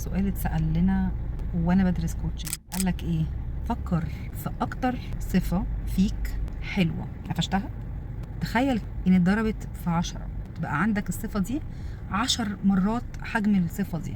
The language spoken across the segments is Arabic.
سؤال اتسأل لنا وانا بدرس كوتشنج، قال لك ايه؟ فكر في اكتر صفة فيك حلوة قفشتها. تخيل ان اتضربت في 10 تبقى عندك الصفة دي 10 مرات حجم الصفة دي.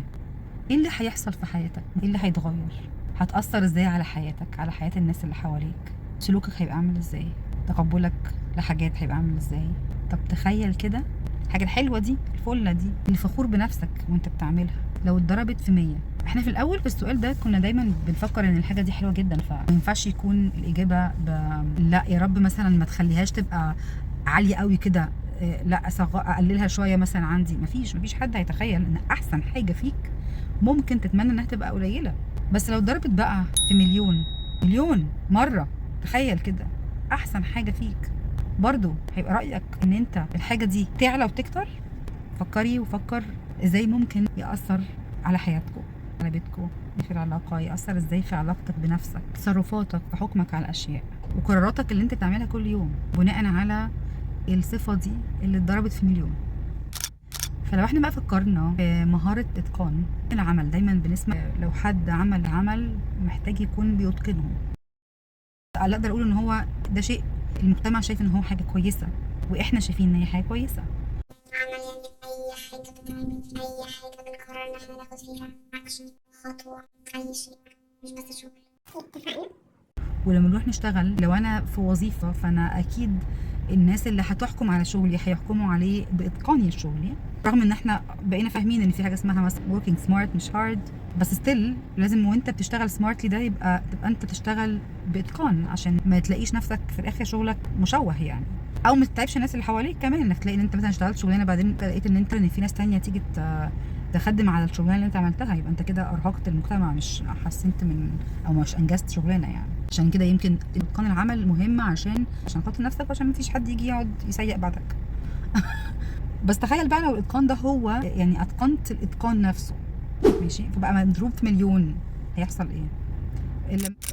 ايه اللي هيحصل في حياتك؟ ايه اللي هيتغير؟ هتأثر ازاي على حياتك، على حياة الناس اللي حواليك؟ سلوكك هيبقى عامل ازاي؟ تقبلك لحاجات هيبقى عامل ازاي؟ طب تخيل كده الحاجة الحلوة دي، الفلة دي اللي فخور بنفسك وانت بتعملها، لو اتضربت في 100. احنا في الاول في السؤال ده كنا دايما بنفكر ان الحاجة دي حلوة جدا، فما ينفعش يكون الاجابة لا يا رب مثلا ما تخليهاش تبقى عالية قوي كده. لا اقللها شوية مثلا عندي. مفيش حد هيتخيل ان احسن حاجة فيك ممكن تتمنى انها تبقى قليلة. بس لو اتضربت بقى في مليون مرة، تخيل كده احسن حاجة فيك، برضو هيبقى رأيك ان انت الحاجة دي تعلى وتكتر. فكري وفكر ازاي ممكن يأثر على حياتكم، على بيتكم، في العلاقة، يأثر ازاي في علاقتك بنفسك، تصرفاتك، في حكمك على الأشياء، وقراراتك اللي انت بتعملها كل يوم بناء على الصفة دي اللي اتضربت في مليون. فلو احنا بقى فكرنا في مهارة إتقان العمل، دايما بنسمع لو حد عمل محتاج يكون بيتقنه. اقدر اقول ان هو ده شيء المجتمع شايف ان هو حاجة كويسة، واحنا شايفين ان هي حاجة كويسة. عمل يعني أي حاجة بتعمل أي حاجة بنقرر إن احنا ناخد فيها أكشن، خطوة، أي شيء، مش بس شغل. اتفقنا؟ ولما نروح نشتغل، لو انا في وظيفة فانا اكيد الناس اللي هتحكم على شغلي هيحكموا عليه باتقاني لشغلي، رغم ان احنا بقينا فاهمين ان في حاجة اسمها مثلا working smart مش hard، بس still لازم وانت بتشتغل سمارتلي ده تبقى انت تشتغل باتقان، عشان ما تلاقيش نفسك في الاخر شغلك مشوه يعني، او ما تتعبش الناس اللي حواليك كمان، انك تلاقي ان انت مثلا اشتغلت شغلانه بعدين لقيت ان في ناس تانية تيجي تخدم على الشغلانه اللي انت عملتها، يبقى انت كده ارهقت المجتمع، مش حسنت من او مش انجزت شغلانه يعني. عشان كده يمكن اتقان العمل مهم عشان خاطر نفسك، وعشان مفيش حد يجي يقعد يسيق بعدك. بس تخيل بقى لو الاتقان ده هو يعني اتقنت الاتقان نفسه، ماشي، فبقى مضروب في مليون، هيحصل ايه؟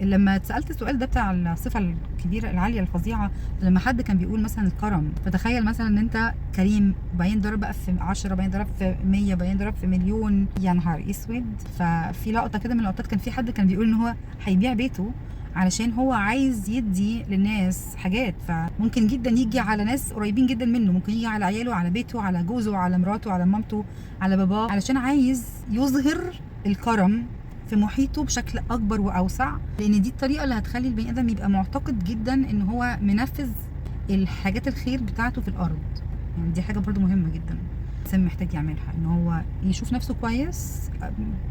لما اتسالت السؤال ده بتاع الصفه الكبيره العاليه الفظيعه، لما حد كان بيقول مثلا الكرم، فتخيل مثلا ان انت كريم بعدين ضرب بقى في 10، بعدين ضرب في 100، بعدين ضرب في مليون، يا نهار اسود. ففي لقطه كده من اللقطات كان في حد كان بيقول ان هو هيبيع بيته علشان هو عايز يدي للناس حاجات، فممكن جدا يجي على ناس قريبين جدا منه، ممكن يجي على عياله، على بيته، على جوزه، على مراته، على مامته، على باباه، علشان عايز يظهر الكرم في محيطه بشكل اكبر واوسع، لان دي الطريقه اللي هتخلي البني ادم يبقى معتقد جدا ان هو منفذ الحاجات الخير بتاعته في الارض. يعني دي حاجه برضو مهمه جدا الانسان محتاج يعملها، ان هو يشوف نفسه كويس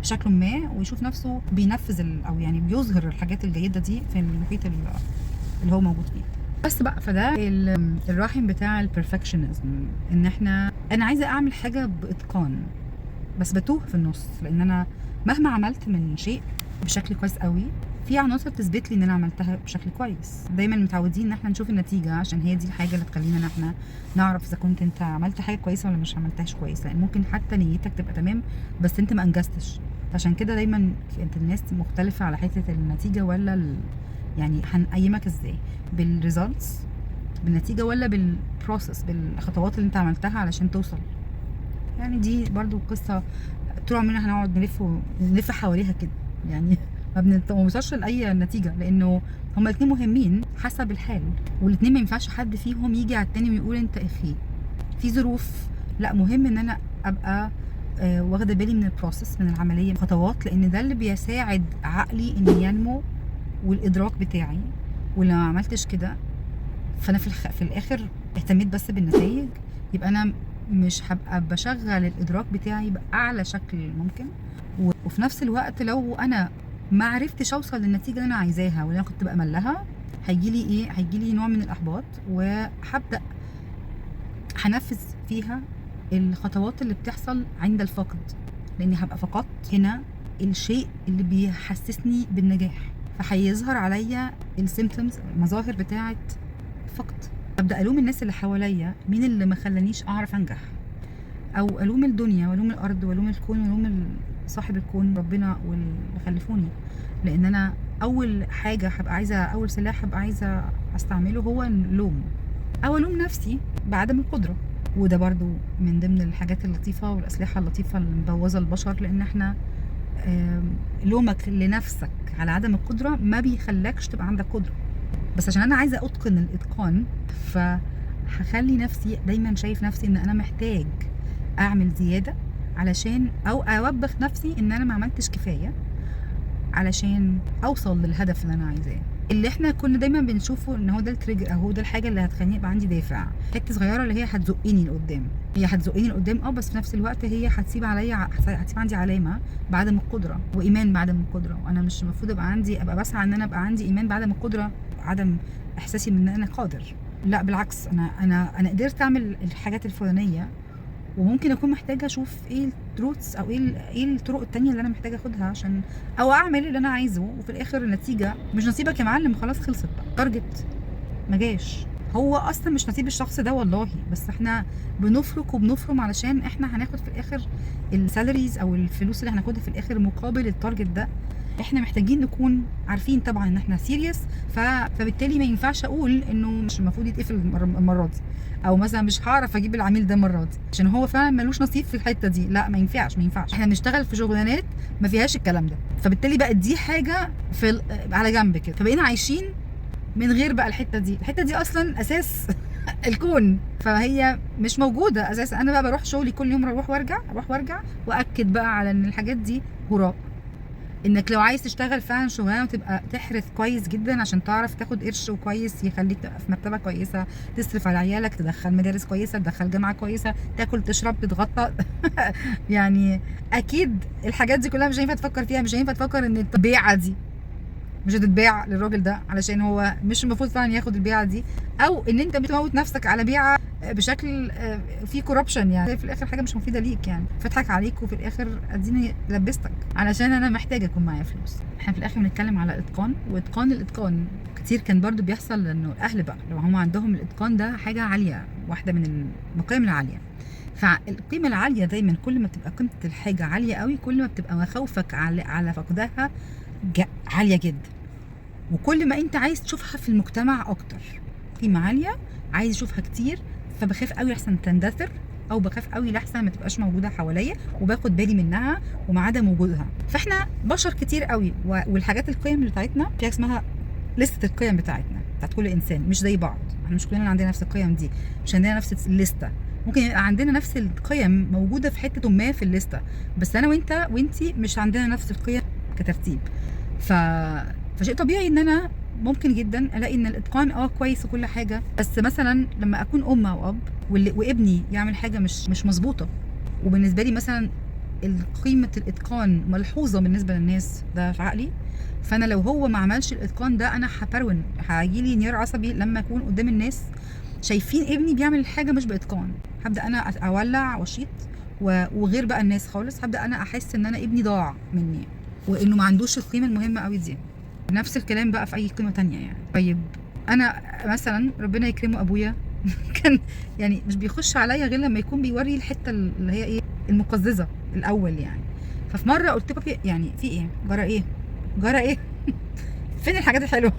بشكل ما، ويشوف نفسه بينفذ او يعني بيظهر الحاجات الجيده دي في المحيط اللي هو موجود فيه. بس بقى فده الراحم بتاع البرفكشنزم، ان انا عايزه اعمل حاجه باتقان، بس بتوه في النص، لان انا مهما عملت من شيء بشكل كويس قوي، في عناصر تثبت لي ان انا عملتها بشكل كويس. دايما متعودين ان احنا نشوف النتيجه، عشان هي دي الحاجه اللي تخلينا ان احنا نعرف اذا كنت انت عملت حاجه كويسه ولا مش عملتهاش كويس، لان ممكن حتى نيتك تبقى تمام بس انت ما انجزتش. عشان كده دايما انت الناس مختلفه على حته النتيجه ولا يعني هنقيمك ازاي، بالريزلتس، بالنتيجه، ولا بالبروسس، بالخطوات اللي انت عملتها علشان توصل. يعني دي برضو قصة طول عمرنا هنقعد نلف حواليها كده يعني. ما بنوصلش لأي نتيجة، لأنه هما الاتنين مهمين حسب الحال، والاتنين ما ينفعش حد فيهم يجي على التاني ويقول انت اخي. في ظروف لا مهم ان انا ابقى واخده بالي من البروسيس، من العمليه، خطوات، لان ده اللي بيساعد عقلي ان ينمو والادراك بتاعي. ولو ما عملتش كده فانا في الاخر اهتميت بس بالنتائج، يبقى انا مش هبقى بشغل الادراك بتاعي باعلى شكل ممكن. وفي نفس الوقت لو انا ما عرفتش اوصل للنتيجه اللي انا عايزاها واللي انا كنت بامل لها، هيجي لي نوع من الاحباط، وهبدا هنفذ فيها الخطوات اللي بتحصل عند الفقد، لاني هبقى فقدت هنا الشيء اللي بيحسسني بالنجاح، فهيظهر عليا السيمتومز، المظاهر بتاعه فقد. ابدا الوم الناس اللي حواليا، مين اللي ما خلانيش اعرف انجح، او الوم الدنيا والوم الارض والوم الكون والوم صاحب الكون ربنا واللي خلفوني، لان انا اول حاجه هبقى عايزه، اول سلاح هبقى عايزه استعمله هو اللوم، او الوم نفسي بعدم القدره. وده برضو من ضمن الحاجات اللطيفه والاسلحه اللطيفه اللي مبوظه البشر، لان احنا لومك لنفسك على عدم القدره ما بيخلكش تبقى عندك قدره. بس عشان انا عايزه اتقن الاتقان، فهخلي نفسي دايما شايف نفسي ان انا محتاج اعمل زياده علشان او اوبخ نفسي ان انا ما عملتش كفايه علشان اوصل للهدف اللي انا عايزاه. اللي احنا كنا دايما بنشوفه ان هو ده التريجر، او هو ده الحاجه اللي هتخليني يبقى عندي دافع، حته صغيره اللي هي هتزقني لقدام. هي هتزقني لقدام بس في نفس الوقت هي هتسيب عندي علامه بعدم القدره وايمان بعدم القدره. وانا مش المفروض ابقى بسعى ان انا ابقى عندي ايمان بعدم القدره، عدم احساسي ان انا قادر. لا بالعكس، انا قدرت اعمل الحاجات الفلانيه، وممكن اكون محتاجه اشوف ايه الروتس او ايه الطرق التانية اللي انا محتاجه اخدها عشان او اعمل اللي انا عايزه. وفي الاخر النتيجه مش نصيبك يا معلم، خلاص خلصت بقى، تارجت ما جاش. هو اصلا مش نصيب الشخص ده والله، بس احنا بنفرك وبنفرم علشان احنا هناخد في الاخر السالاريز او الفلوس اللي هناخدها في الاخر مقابل التارجت ده. احنا محتاجين نكون عارفين طبعا ان احنا سيريس، فبالتالي ما ينفعش اقول انه مش المفروض يتقفل المره دي، او مثلا مش هعرف اجيب العميل ده المره دي عشان هو فعلا ملوش نصيب في الحته دي. لا ما ينفعش. احنا بنشتغل في شغلانات ما فيهاش الكلام ده، فبالتالي بقت دي حاجه على جنب كده، فبقينا عايشين من غير بقى الحته دي اصلا اساس الكون، فهي مش موجوده اساسا. انا بقى بروح شغلي كل يوم اروح وارجع واكد بقى على ان الحاجات دي هراء. انك لو عايز تشتغل فعلا شغلانه وتبقى تحرث كويس جدا عشان تعرف تاخد قرش وكويس يخليك تبقى في مرتبه كويسه، تصرف على عيالك، تدخل مدارس كويسه، تدخل جامعه كويسه، تاكل تشرب تتغطى يعني اكيد الحاجات دي كلها مش هينفع تفكر فيها. مش هينفع تفكر ان البيعه دي مش هتتباع للراجل ده علشان هو مش المفروض فعلا ياخد البيعه دي، او ان انت بتموت نفسك على بيعه بشكل فيه كوربشن. يعني في الاخر حاجه مش مفيده ليك، يعني فاضحك عليك وفي الاخر اديني لبستك علشان انا محتاجه يكون معايا فلوس. احنا في الاخر بنتكلم على اتقان، واتقان الاتقان كتير كان برضو بيحصل لانه الاهل بقى لو هم عندهم الاتقان ده حاجه عاليه، واحده من المقايم العاليه. فالقيمه العاليه دايما كل ما بتبقى قيمه الحاجه عاليه قوي كل ما بتبقى مخاوفك على فقدها عاليه جدا، وكل ما انت عايز تشوفها في المجتمع اكتر. قيمه عاليه عايز اشوفها كتير، فبخاف قوي لحسن تندثر، او بخاف قوي لحسن ما تبقاش موجوده حواليا وباخد بالي منها ومع عدم وجودها. فاحنا بشر كتير قوي، والحاجات القيم بتاعتنا في اسمها لسته القيم بتاعتنا بتاعت كل انسان مش زي بعض. احنا مش كلنا عندنا نفس القيم دي، مش عندنا نفس الليسته. ممكن يبقى عندنا نفس القيم موجوده في حته ما في الليسته، بس انا وانتي مش عندنا نفس القيم كترتيب. فشيء طبيعي ان انا ممكن جدا الاقي ان الاتقان كويس وكل حاجه، بس مثلا لما اكون ام او اب وابني يعمل حاجه مش مظبوطه، وبالنسبه لي مثلا قيمه الاتقان ملحوظه بالنسبه للناس ده في عقلي، فانا لو هو ما عملش الاتقان ده انا هبرون، هيجيلي انهيار عصبي لما اكون قدام الناس شايفين ابني بيعمل حاجه مش باتقان. هبدا انا اولع واشيط، وغير بقى الناس خالص هبدا انا احس ان انا ابني ضاع مني وانه ما عندوش القيمه المهمه قوي دي. نفس الكلام بقى في اي قيمه تانية يعني. طيب انا مثلا ربنا يكرمه ابويا كان يعني مش بيخش عليا غير لما يكون بيوري الحته اللي هي ايه المقززه الاول يعني. ففي مره قلت له بابي يعني في ايه جرى ايه فين الحاجات الحلوه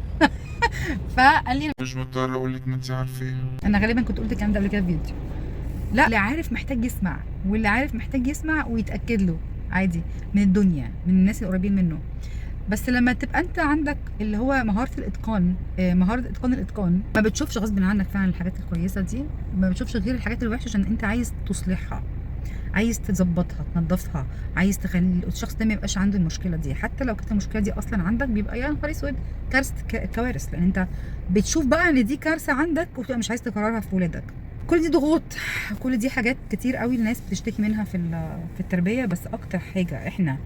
فقال لي مش مضطر اقول لك ما انت عارفاه. انا غالبا كنت قلت الكلام ده قبل كده في فيديو. لا، اللي عارف محتاج يسمع، واللي عارف محتاج يسمع ويتاكد له عادي من الدنيا، من الناس القريبين منه. بس لما تبقى انت عندك اللي هو مهاره الاتقان، الاتقان ما بتشوفش غصب عنك فعلا الحاجات الكويسه دي، ما بتشوفش غير الحاجات الوحشه عشان انت عايز تصلحها، عايز تظبطها تنظفها، عايز تخلي الشخص ده ما يبقاش عنده المشكله دي. حتى لو كانت المشكله دي اصلا عندك بيبقى يا نهار اسود كوارث، لان انت بتشوف بقى ان دي كارثه عندك وبتبقى مش عايز تكررها في ولادك. كل دي ضغوط، كل دي حاجات كتير قوي الناس بتشتكي منها في التربيه. بس اكتر حاجه احنا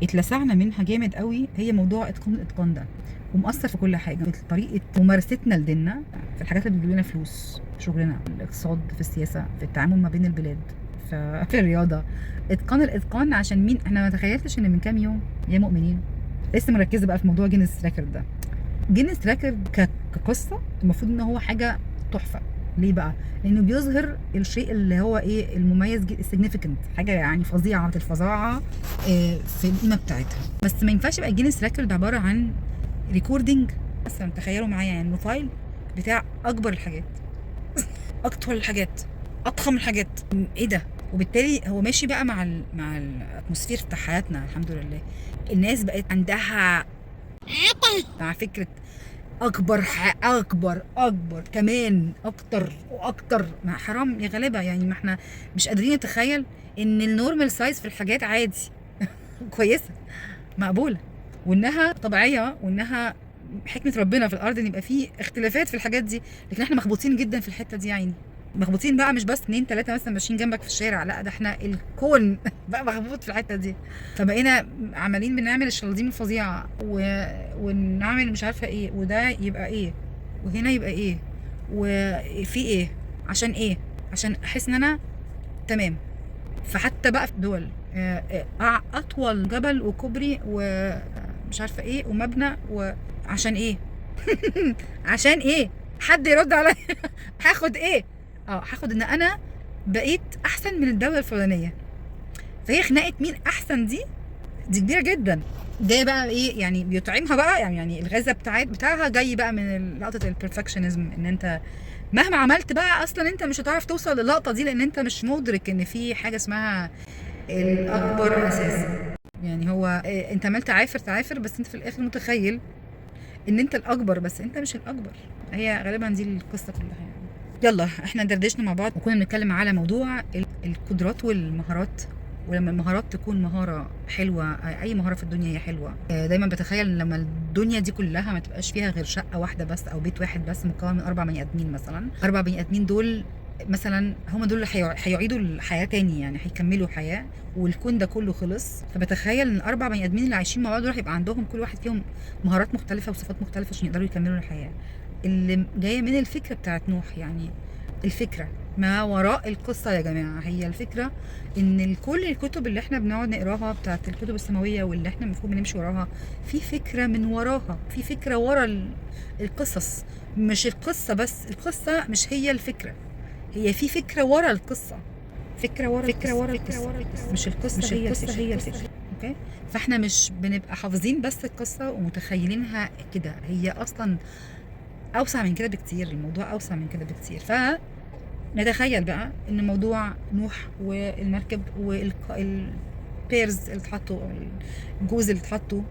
اتلسعنا منها جامد قوي هي موضوع الاتقان ده، ومؤثر في كل حاجه، في طريقه ممارستنا لديننا، في الحاجات اللي بتجيب لنا فلوس، في شغلنا، في الاقتصاد، في السياسه، في التعامل ما بين البلاد، في الرياضه. الاتقان عشان مين؟ احنا ما تخيلتش ان من كام يوم يا مؤمنين لسه مركزه بقى في موضوع جينيس ريكورد ده. جينيس ريكورد كقصه المفروض ان هو حاجه تحفه. ليه بقى؟ لانه بيظهر الشيء اللي هو ايه المميز، السيجنيفيكانت، حاجه يعني فظيعه الفظاعه في القيمه بتاعتها. بس ما ينفعش يبقى الجينيس ريكورد عباره عن ريكوردنج. مثلا تخيلوا معايا يعني الفايل بتاع اكبر الحاجات اطول الحاجات اضخم الحاجات، ايه ده؟ وبالتالي هو ماشي بقى مع الاتموسفير بتاع حياتنا. الحمد لله الناس بقت عندها مع فكره اكبر اكبر كمان اكتر واكتر. ما حرام يا غلابه يعني، ما احنا مش قادرين نتخيل ان النورمال سايز في الحاجات عادي كويسه مقبوله، وانها طبيعيه، وانها حكمه ربنا في الارض ان يبقى فيه اختلافات في الحاجات دي. لكن احنا مخبوطين جدا في الحته دي يعني، مخبوطين بقى مش بس 2 3 مثلا ماشيين جنبك في الشارع، لا ده احنا الكون بقى مخبوط في الحته دي. فبقينا عمالين بنعمل الشلاديم الفظيعه ونعمل مش عارفه ايه، وده يبقى ايه، وهنا يبقى ايه، وفي ايه، عشان ايه، عشان احس ان انا تمام. فحتى بقى في دول اطول جبل وكوبري ومش عارفه ايه ومبنى، وعشان ايه عشان ايه؟ حد يرد عليا هاخد ايه؟ هاخد ان انا بقيت احسن من الدوله الفلانيه. فهي خناقه مين احسن دي كبيره جدا. جايه بقى ايه يعني، بيطعمها بقى يعني الغذاء بتاعها جاي بقى من لقطه البرفكشنزم، ان انت مهما عملت بقى اصلا انت مش هتعرف توصل للقطه دي، لان انت مش مدرك ان في حاجه اسمها الاكبر اساسا. يعني هو انت عمال تعافر بس انت في الاخر متخيل ان انت الاكبر، بس انت مش الاكبر. هي غالبا دي القصه كلها يعني. يلا احنا دردشنا مع بعض وكنا بنتكلم على موضوع القدرات والمهارات. ولما المهارات تكون مهاره حلوه، اي مهاره في الدنيا هي حلوه. دايما بتخيل لما الدنيا دي كلها ما تبقاش فيها غير شقه واحده بس او بيت واحد بس مكون من 4 بني ادمين مثلا. 4 بني ادمين دول مثلا هم دول اللي هيعيدوا الحياه تاني، يعني هيكملوا حياه والكون ده كله خلص. فبتخيل ان ال4 بني ادمين اللي عايشين مع بعض دول هيبقى عندهم كل واحد فيهم مهارات مختلفه وصفات مختلفه عشان يقدروا يكملوا الحياه. اللي جايه من الفكره بتاعت نوح يعني، الفكره ما وراء القصه يا جماعه، هي الفكره ان كل الكتب اللي احنا بنقعد نقراها بتاعت الكتب السماويه واللي احنا المفروض بنمشي وراها، في فكره من وراها، في فكره ورا القصص. مش القصه بس، القصه مش هي الفكره، هي في فكره ورا القصه، فكره ورا القصه، مش القصه هي الفكره. اوكي، فاحنا مش بنبقى حافظين بس القصه ومتخيلينها كده، هي اصلا اوسع من كده بكتير، الموضوع اوسع من كده بكتير. نتخيل بقى ان موضوع نوح والمركب والبيرز اللي اتحطوا، الجوز اللي اتحطوا،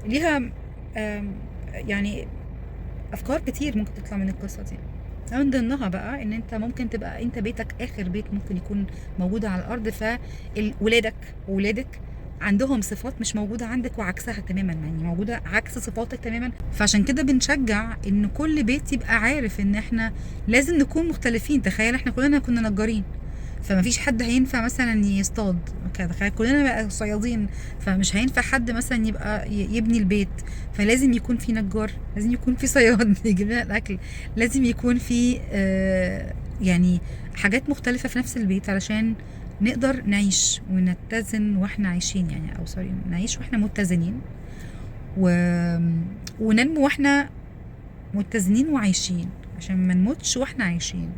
ليها يعني افكار كتير ممكن تطلع من القصه دي. من ضمنها بقى ان انت ممكن تبقى انت بيتك اخر بيت ممكن يكون موجود على الارض، فولادك وولادك عندهم صفات مش موجوده عندك وعكسها تماما، يعني موجوده عكس صفاتك تماما. فعشان كده بنشجع ان كل بيت يبقى عارف ان احنا لازم نكون مختلفين. تخيل احنا كلنا كنا نجارين، فما فيش حد هينفع مثلا يصطاد. تخيل كلنا بقى صيادين، فمش هينفع حد مثلا يبقى يبني البيت. فلازم يكون في نجار، لازم يكون في صياد يجيب لنا الاكل، لازم يكون في يعني حاجات مختلفه في نفس البيت علشان نقدر نعيش ونتزن واحنا عايشين، يعني او سوري نعيش واحنا متزنين وننمو واحنا متزنين وعايشين، عشان ما نموتش واحنا عايشين.